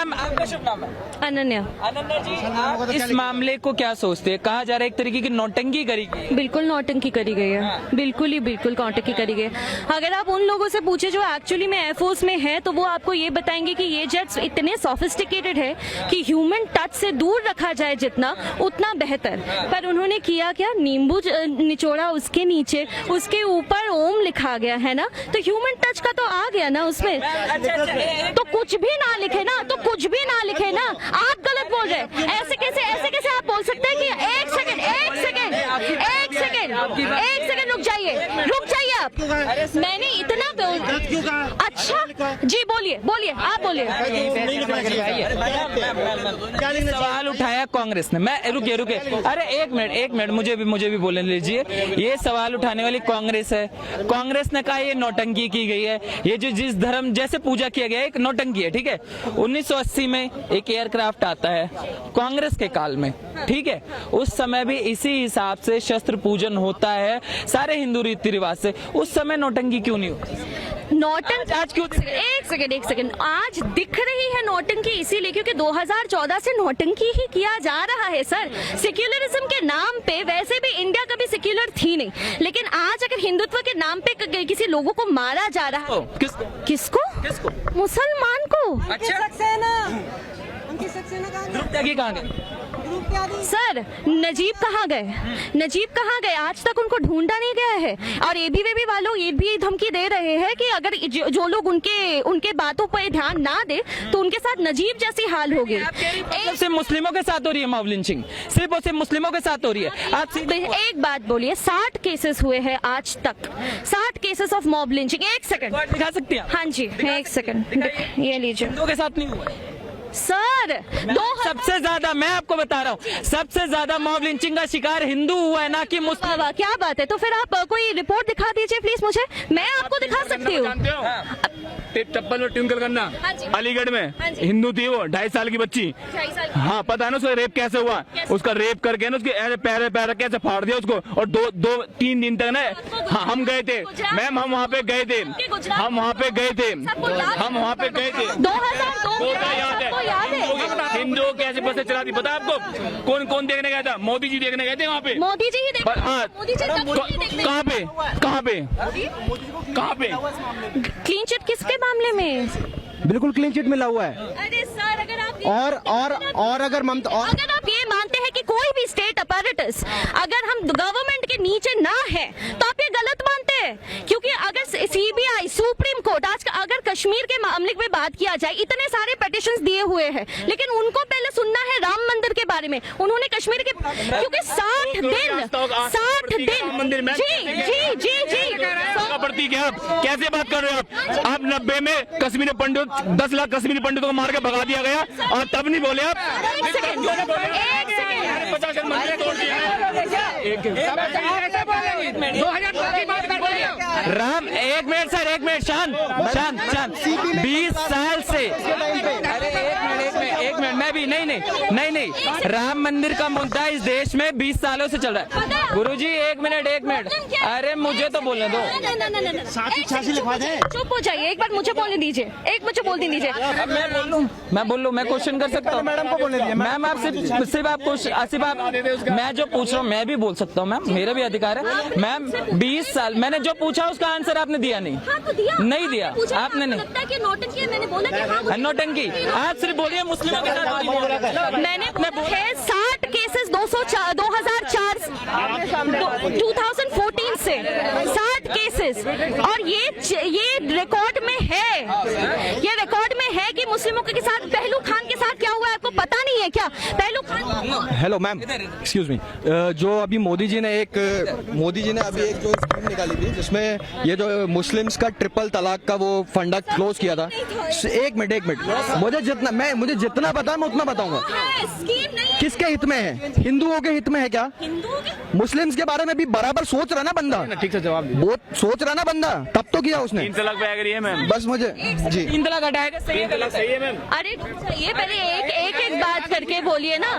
Ma'am आपका शुभ नाम है? अनन्या। अनन्या जी, आप इस मामले को क्या सोचते हैं? कहा जा रहा है एक तरीके की नौटंकी करी गई है। बिल्कुल नौटंकी करी गई है, बिल्कुल ही बिल्कुल नौटंकी करी गई है। अगर आप उन लोगों से पूछे जो एक्चुअली में एयरफोर्स में है तो वो आपको ये बताएंगे कि ये जेट्स इतने सोफिस्टिकेटेड है कि ह्यूमन टच से दूर रखा जाए जितना उतना बेहतर। पर उन्होंने किया क्या, नींबू निचोड़ा उसके नीचे, उसके ऊपर ओम लिखा गया है ना, तो ह्यूमन टच का तो आ गया ना उसमें। तो कुछ भी ना लिखे ना, तो कुछ भी ना लिखे ना, आप गलत बोल रहे हैं। ऐसे कैसे आप बोल सकते हैं कि एक सेकंड रुक जाइए आप। मैंने इतना अच्छा जी बोलिए आप बोलिए। सवाल उठाया कांग्रेस ने, मैं रुके अरे एक मिनट मुझे भी बोलने लीजिए। ये सवाल उठाने वाली कांग्रेस है। कांग्रेस ने कहा ये नौटंकी की गई है, ये जो जिस धर्म जैसे पूजा किया गया है एक नौटंकी है, ठीक है। 1980 में एक एयरक्राफ्ट आता है कांग्रेस के काल में, ठीक है। उस समय भी इसी हिसाब से शस्त्र पूजन होता है, सारे हिंदू रीति रिवाज से। उस समय नौटंकी क्यों नहीं होती? नौटंकी आज क्यों? एक सेकंड आज दिख रही है नौटंकी इसीलिए क्योंकि 2014 से नौटंकी ही किया जा रहा है सर। सेक्युलरिज्म के नाम पे, वैसे भी इंडिया कभी सेक्युलर थी नहीं, लेकिन आज अगर हिंदुत्व के नाम पे किसी लोगों को मारा जा रहा है, किसको? मुसलमान को। अच्छा कहाँ गए सर? नजीब कहाँ गए? आज तक उनको ढूंढा नहीं गया है। और एबीवीपी वालों ये भी धमकी दे रहे हैं कि अगर जो लोग उनके बातों पर ध्यान ना दे तो उनके साथ नजीब जैसी हाल होगी। सिर्फ मुस्लिमों के साथ हो रही है मॉब लिंचिंग, सिर्फ और सिर्फ मुस्लिमों के साथ हो रही है। आप एक बात बोलिए, 60 केसेस हुए हैं आज तक, 60 केसेस ऑफ मॉब लिंचिंग। एक सेकंड दिखा सकती हैं? हाँ जी, एक सेकंड ये लीजिए। हिंदुओं के साथ नहीं हुआ सर। सबसे ज्यादा मैं आपको बता रहा हूँ, सबसे ज्यादा मॉब लिंचिंग का शिकार हिंदू हुआ है, ना कि मुस्लिम। क्या बात है? तो फिर आप कोई रिपोर्ट दिखा दीजिए प्लीज मुझे, मैं आपको दिखा सकती हूँ। चप्पल और ट्विंकल करना, अलीगढ़ में हिंदू थी वो, 2.5 साल की बच्ची। हाँ पता है ना उसका रेप कैसे हुआ? उसका रेप करके ना उसके पैर कैसे फाड़ दिया उसको। और 2-3 दिन तक ना हम गए थे मैम, हम वहाँ पे गए थे। 2002 याद है? हिंदुओं कैसे बसें चलाती पता है आपको? कौन देखने गया था? मोदी जी देखने गए थे वहाँ पे। मोदी जी ही हाँ कहाँ पे क्लीन चिट किसके मामले में? बिल्कुल क्लीन चिट मिला हुआ है। अरे सर अगर आप और अगर अगर आप ये मानते हैं कि कोई भी स्टेट अपैरेटस अगर हम गवर्नमेंट के नीचे ना है तो आप ये गलत मानते हैं। क्योंकि अगर सीबीआई, सुप्रीम कोर्ट, आज अगर कश्मीर के मामले में बात किया जाए, इतने सारे पिटीशंस दिए हुए हैं, लेकिन उनको पहले सुनना है राम मंदिर के बारे में। उन्होंने कश्मीर के, क्योंकि 60 दिन जी पड़ती क्या? कैसे बात कर रहे हो आप? 90 में कश्मीरी पंडित, 10 लाख कश्मीरी पंडितों को मार के भगा दिया गया और तब नहीं बोले आप? एक सेकंड 50 मंदिर तोड़ दिए। राम एक मिनट सर, एक मिनट शांत 20 साल से। अरे एक मिनट मैं भी नहीं राम मंदिर का मुद्दा इस देश में 20 सालों से चल रहा है। गुरुजी एक मिनट अरे मुझे तो बोलने दो। लिखवा दे। चुप हो जाइए, एक बार मुझे बोलने दीजिए, मैं बोल लूं, मैं क्वेश्चन कर सकता हूँ? मैडम को बोलने दीजिए। मैम आप सिर्फ आप मैं जो पूछ रहा हूँ मैं भी बोल सकता हूँ मैम, मेरा भी अधिकार है। मैम 20 साल मैंने जो पूछा उसका आंसर आपने दिया नहीं। नहीं दिया आपने। नहीं नौटंकी आप सिर्फ बोलिए मुस्लिमों के साथ। मैंने 60 केसेस 2014 से 60 केसेस, और ये रिकॉर्ड में है कि मुस्लिमों के साथ पहलू खान के साथ क्या हुआ है, आपको पता नहीं है क्या? पहलू Khan. Hello ma'am, excuse me. जो अभी मोदी जी ने अभी एक जो स्कीम निकाली थी जिसमें ये जो मुस्लिम्स का ट्रिपल तलाक का वो फंडा क्लोज किया था। एक मिनट मुझे जितना पता है मैं उतना बताऊंगा। किसके हित में है? हिंदुओं के हित में है क्या? मुस्लिम्स के बारे में भी बराबर सोच रहा ना बंदा। ठीक से जवाब वो सोच रहा ना बंदा, तब तो किया उसने। 3 तलाक पे एग्री है मैम? बस मुझे जी 3 तलाक हटाएगा। सही है मैम। अरे ये पहले एक बात करके बोलिए ना।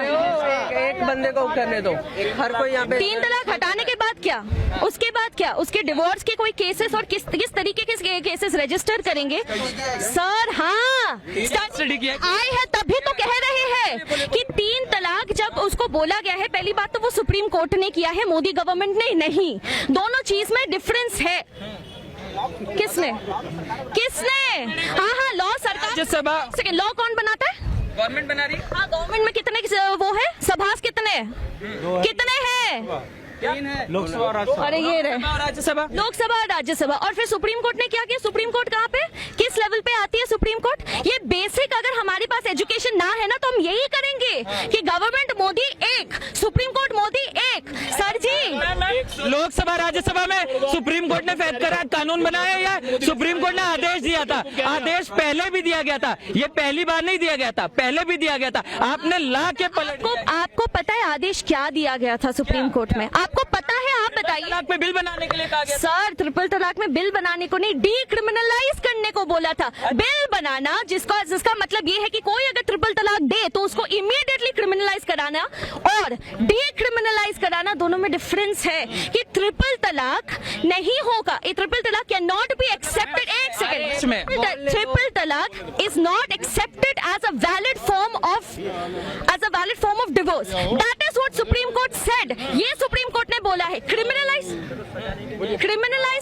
एक बंदे को करने दो, हर कोई यहाँ पे 3 तलाक हटाने के बाद क्या? उसके बाद क्या? उसके डिवोर्स के कोई केसेस और किस तरीके के केसेस रजिस्टर करेंगे सर? हाँ, स्टडी किया आए हैं तभी तो कह रहे हैं कि 3 तलाक जब उसको बोला गया है, पहली बात तो वो सुप्रीम कोर्ट ने किया है, मोदी गवर्नमेंट ने नहीं। दोनों चीज में डिफरेंस है। किसने? हाँ, लॉ सरकार, राज्यसभा लॉ कौन बनाता है? गवर्नमेंट बना रही है। हाँ, गवर्नमेंट में कितने वो है सभास? कितने हैं? लोकसभा और राज्यसभा। अरे ये रहे राज्यसभा, लोकसभा और राज्यसभा। और फिर सुप्रीम कोर्ट ने क्या किया? सुप्रीम कोर्ट कहाँ पे, किस लेवल पे आती है सुप्रीम कोर्ट? ये बेसिक, अगर हमारे पास एजुकेशन ना है ना तो हम यही करेंगे कि गवर्नमेंट मोदी एक, सुप्रीम कोर्ट मोदी एक। सर जी, लोकसभा राज्यसभा में सुप्रीम कोर्ट ने फैसला कानून बनाया या सुप्रीम कोर्ट ने आदेश दिया था? आदेश पहले भी दिया गया था, ये पहली बार नहीं दिया गया था, पहले भी दिया गया था। आपने ला के पलट। आपको पता है आदेश क्या दिया गया था सुप्रीम कोर्ट में? आपको पता है? आप बताइए। तलाक पे बिल बनाने के लिए कहा गया। सर, ट्रिपल तलाक में बिल बनाने को नहीं, डीक्रिमिनलाइज करने को बोला था। बिल बनाना जिसका मतलब ये है कि कोई अगर ट्रिपल तलाक दे तो उसको इमीडिएटली क्रिमिनलाइज कराना और डीक्रिमिनलाइज कराना, दोनों में डिफरेंस है कि ट्रिपल तलाक नहीं होगा। ये triple talaq can not be accepted. एक second, triple talaq is not accepted as a valid form of divorce. That is what Supreme Court said. ये सुप्रीम कोर्ट ने बोला है। क्रिमिनलाइज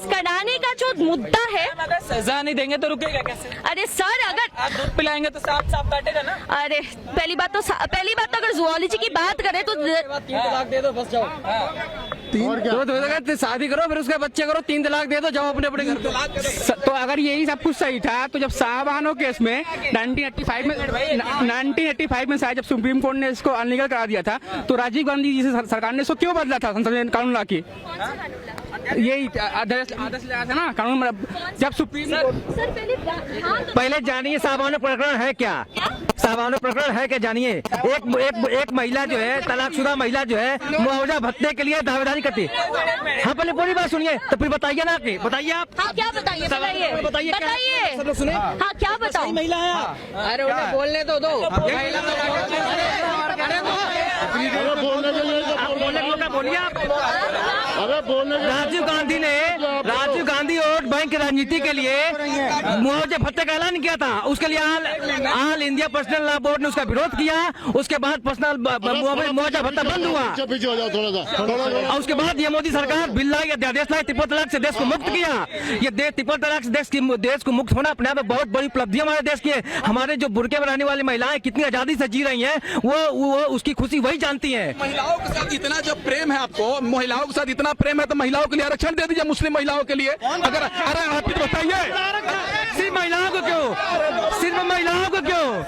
कराने का जो मुद्दा है, अगर सजा नहीं देंगे तो रुकेगा कैसे? अरे सर, अगर आप दूध पिलाएंगे तो साफ काटेगा ना। अरे पहली बात तो अगर जूलॉजी की बात करें तो 3 तलाक दे दो, बस जाओ। तो शादी करो, फिर उसके बच्चे करो, 3 तलाक दे दो, जाओ अपने अपने घर पे। तो अगर यही सब कुछ सही था तो जब शाहबानो केस में 1985 में शायद जब सुप्रीम कोर्ट ने इसको अनलीगल करा दिया था तो राजीव गांधी जी से सरकार ने इसको क्यों बदला था? संसद में कानून ला के यही आदर्श लाया था ना कानून में। जब सुप्रीम कोर्ट पहले जानिए शाहबानो प्रकरण है क्या? शाहबानो प्रकरण है क्या जानिए। एक महिला जो है, तलाकशुदा महिला जो है, मुआवजा भत्ते के लिए दावेदारी करती है। हाँ, पहले पूरी बात सुनिए तो फिर बताइए ना। आपकी बताइए आप। हाँ, क्या बताइए? बताइए बताइए। सब लोग सुने। हाँ, क्या बताओ? महिला है। अरे उन्हें बोलने तो दो। बोलिए आप। राजीव गांधी वोट बैंक की राजनीति के लिए मुआवजे भत्ते का ऐलान किया था। उसके लिए all India personal law board ने उसका विरोध किया। उसके बाद पर्सनल मुआवजा भत्ता बंद हुआ और उसके बाद ये मोदी सरकार बिल लाई, अध्यादेश लाई, ट्रिपल तलाक से देश को मुक्त किया। ये ट्रिपल तलाक से देश को मुक्त होना अपने आप में बहुत बड़ी उपलब्धि हमारे देश की है। हमारे जो बुर्के में रहने वाली महिलाएं कितनी आजादी से जी रही हैं, वो उसकी खुशी वही जानती है। महिलाओं के साथ इतना जब प्रेम है आपको, महिलाओं के साथ इतना प्रेम है तो महिलाओं के लिए आरक्षण दे दीजिए, मुस्लिम महिलाओं के लिए। अगर अरे आप ही तो बताइए, सिर्फ महिलाओं को क्यों? सिर्फ महिलाओं को क्यों?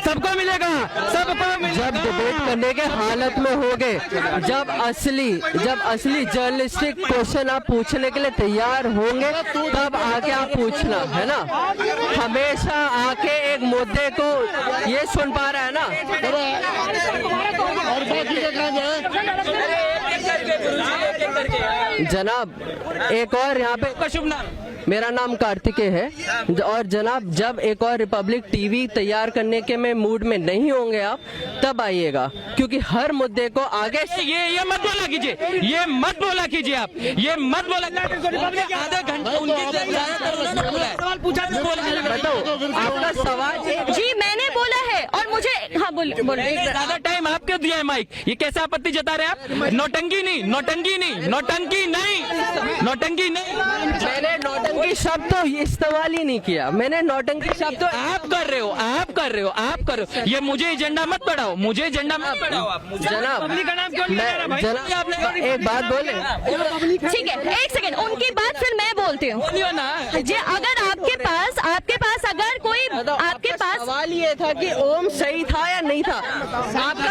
सबको मिलेगा, सबको मिलेगा। जब डिबेट करने के हालत में होगे, जब असली जर्नलिस्टिक क्वेश्चन आप पूछने के लिए तैयार होंगे, तब आके आप पूछना, है ना। हमेशा आके एक मुद्दे को ये सुन पा रहा है ना। जनाब, एक और यहाँ पे शुभ नाम? मेरा नाम कार्तिकेय है। और जनाब, जब एक और रिपब्लिक टीवी तैयार करने के में मूड में नहीं होंगे आप, तब आइएगा, क्योंकि हर मुद्दे को आगे ये मत बोला कीजिए, ये मत बोला कीजिए आप, ये मत बोला। आधा घंटा सवाल पूछा, आपका सवाल जी मैंने बोला है और मुझे हाँ बोलिए। ज्यादा टाइम आपको दिया है माइक, ये कैसे आपत्ति जता रहे हैं आप? नौटंकी नहीं, नौटंकी नहीं, नौटंकी नहीं, नौटंकी नहीं। मैंने नौटंकी शब्द तो इस्तेमाल ही नहीं किया। मैंने नौटंकी शब्द तो आप कर रहे हो, आप कर रहे हो, आप कर रहे हो। ये मुझे एजेंडा मत पढ़ाओ, मुझे एजेंडा मत पढ़ाओ आप। जनाब, पब्लिक का नाम क्यों नहीं ले रहा भाई? जनाब एक बात बोले। ठीक है, एक सेकंड, उनकी बात फिर मैं बोलती हूँ जी। अगर आपके पास अगर कोई आपके पास सवाल ये था कि ओम सही था या नहीं था। आपका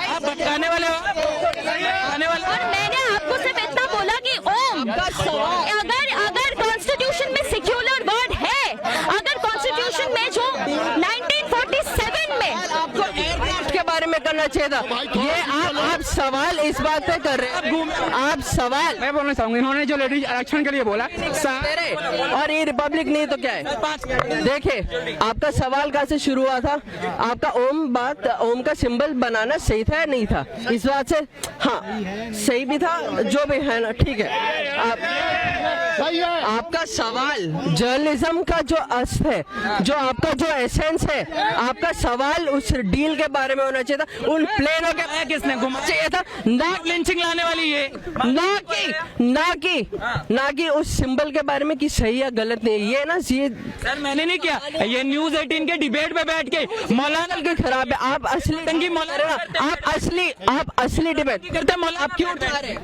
आप भटकाने वाले हो, भटकाने वाले। और मैंने आपको सिर्फ इतना बोला कि ओम अगर कॉन्स्टिट्यूशन में सेक्युलर वर्ड है, अगर कॉन्स्टिट्यूशन में जो 1947 में आपको एयरक्राफ्ट के बारे में करना चाहिए था। ये आप सवाल इस बात पे कर रहे हैं, आप सवाल मैं बोलना चाहूंगा, इन्होंने जो लेडीज आरक्षण के लिए बोला तेरे और ये रिपब्लिक नहीं तो क्या है। देखिए आपका सवाल कहाँ से शुरू हुआ था, आपका ओम का सिंबल बनाना सही था या नहीं था, इस बात से हाँ सही भी था, जो भी है ना ठीक है। आपका सवाल जर्नलिज्म का जो अस्त है, जो आपका जो एसेंस है, आपका सवाल उस डील के बारे में होना चाहिए था, उन प्लेनों के किसने घुमा चाहिए था, ना लिंचिंग लाने वाली ये ना कि उस सिंबल के बारे में कि सही या गलत नहीं। ये ना ये सर मैंने नहीं किया, ये न्यूज 18 के डिबेट पे बैठ के मौलाना के खराब है। आप असली टंकी मौलाना आप असली डिबेट करते हैं, मौलाना आप क्यों उठा रहे हैं?